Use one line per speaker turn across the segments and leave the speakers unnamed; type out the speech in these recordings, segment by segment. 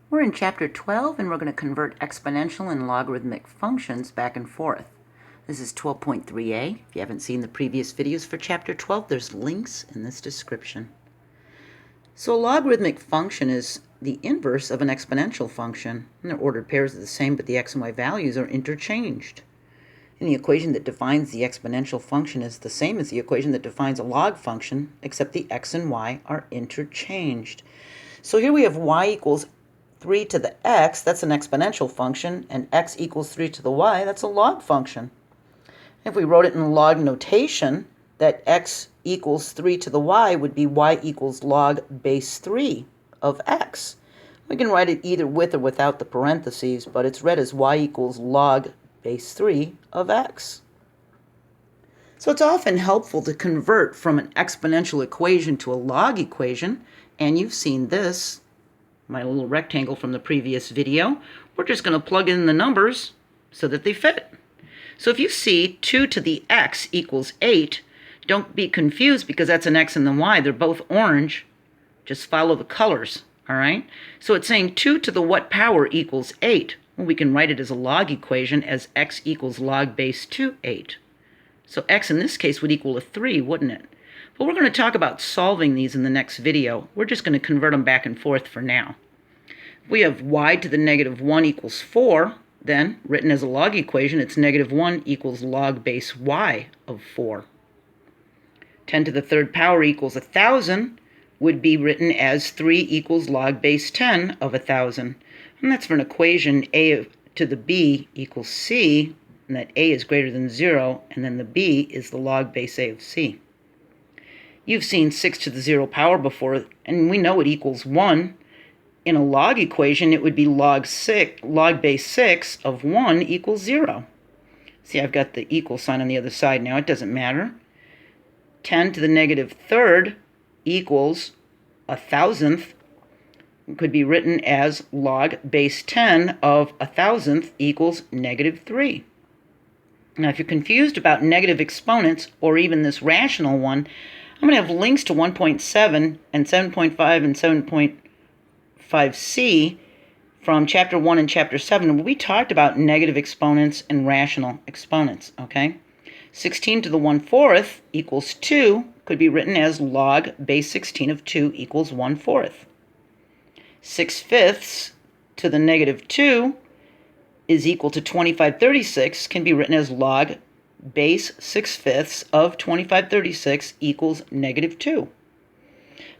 We're in Chapter 12, and we're going to convert exponential and logarithmic functions back and forth. This is 12.3a. If you haven't seen the previous videos for Chapter 12, there's links in this description. So a logarithmic function is the inverse of an exponential function. And their ordered pairs are the same, but the x and y values are interchanged. And the equation that defines the exponential function is the same as the equation that defines a log function, except the x and y are interchanged. So here we have y equals 3 to the x, that's an exponential function, and x equals 3 to the y, that's a log function. If we wrote it in log notation, that x equals 3 to the y would be y equals log base 3 of x. We can write it either with or without the parentheses, but it's read as y equals log base 3 of x. So it's often helpful to convert from an exponential equation to a log equation, and you've seen this, my little rectangle from the previous video. We're just going to plug in the numbers so that they fit. So if you see 2 to the x equals 8, don't be confused because that's an x and the y. They're both orange. Just follow the colors, all right? So it's saying 2 to the what power equals 8. Well, we can write it as a log equation as x equals log base 2, 8. So x in this case would equal a 3, wouldn't it? But we're going to talk about solving these in the next video. We're just going to convert them back and forth for now. If we have y to the negative 1 equals 4, then written as a log equation, it's negative 1 equals log base y of 4. 10 to the third power equals 1,000 would be written as 3 equals log base 10 of 1,000. And that's for an equation a to the b equals c, and that a is greater than 0, and then the b is the log base a of c. You've seen 6 to the 0 power before, and we know it equals 1. In a log equation, it would be log base 6 of 1 equals 0. See, I've got the equal sign on the other side now. It doesn't matter. 10 to the negative third equals 1,000th. It could be written as log base 10 of 1,000th equals negative 3. Now, if you're confused about negative exponents, or even this rational one, I'm going to have links to 1.7 and 7.5 and 7.5c from Chapter 1 and Chapter 7. We talked about negative exponents and rational exponents, okay? 16 to the 1/4 equals 2 could be written as log base 16 of 2 equals 1/4. 6/5 to the negative 2 is equal to 25/36 can be written as log base 6/5 of 25/36 equals negative 2.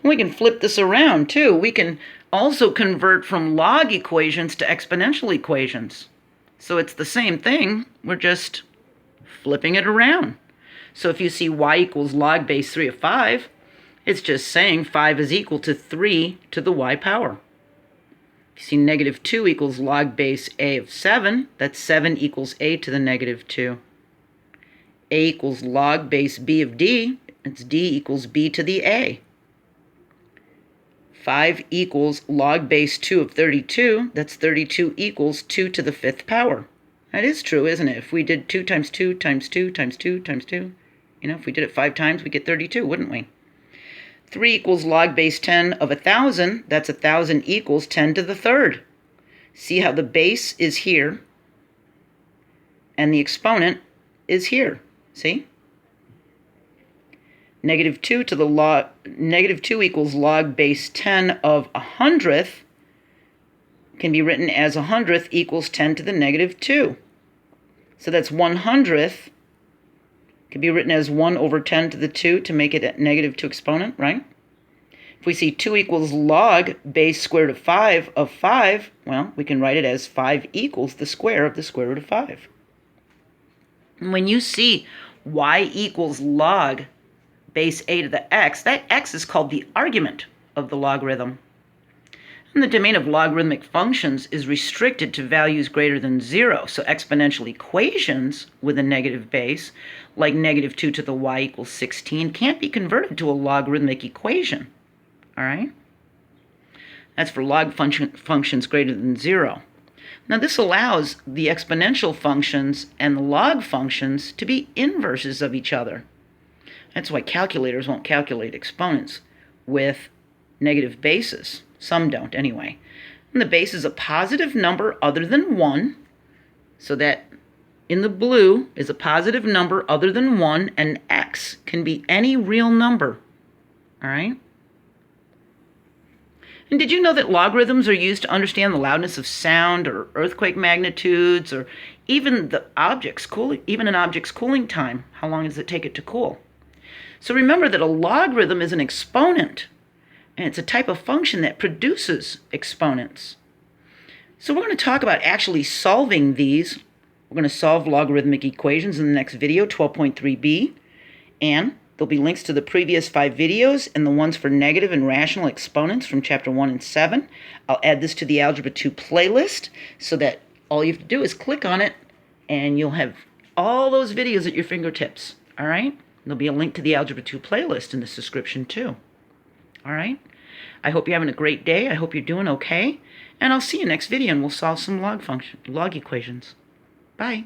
And we can flip this around too. We can also convert from log equations to exponential equations. So it's the same thing, we're just flipping it around. So if you see y equals log base 3 of 5, it's just saying 5 is equal to 3 to the y power. If you see negative 2 equals log base a of 7, that's 7 equals a to the negative 2. A equals log base b of d, it's d equals b to the a. 5 equals log base 2 of 32, that's 32 equals 2 to the 5th power. That is true, isn't it? If we did 2 times 2 times 2 times 2 times 2, if we did it 5 times, we'd get 32, wouldn't we? 3 equals log base 10 of 1,000. That's 1,000 equals 10 to the 3rd. See how the base is here and the exponent is here. See? Negative 2 equals log base 10 of 100th can be written as 100th equals 10 to the negative 2. So that's 100th can be written as 1 over 10 to the 2 to make it a negative 2 exponent, right? If we see 2 equals log base square root of 5, well, we can write it as 5 equals the square of the square root of 5. And when you see y equals log base a to the x, that x is called the argument of the logarithm. And the domain of logarithmic functions is restricted to values greater than 0. So exponential equations with a negative base, like negative 2 to the y equals 16, can't be converted to a logarithmic equation. All right? That's for log functions greater than 0. Now this allows the exponential functions and the log functions to be inverses of each other. That's why calculators won't calculate exponents with negative bases. Some don't anyway. And the base is a positive number other than 1. So that in the blue is a positive number other than 1, and x can be any real number. All right? And did you know that logarithms are used to understand the loudness of sound or earthquake magnitudes or even the object's cooling, even an object's cooling time? How long does it take it to cool? So remember that a logarithm is an exponent, and it's a type of function that produces exponents. So we're going to talk about actually solving these. We're going to solve logarithmic equations in the next video, 12.3b, and there'll be links to the previous 5 videos and the ones for negative and rational exponents from chapter 1 and 7. I'll add this to the Algebra 2 playlist so that all you have to do is click on it and you'll have all those videos at your fingertips. All right? There'll be a link to the Algebra 2 playlist in this description too. All right? I hope you're having a great day. I hope you're doing okay. And I'll see you next video and we'll solve some log equations. Bye.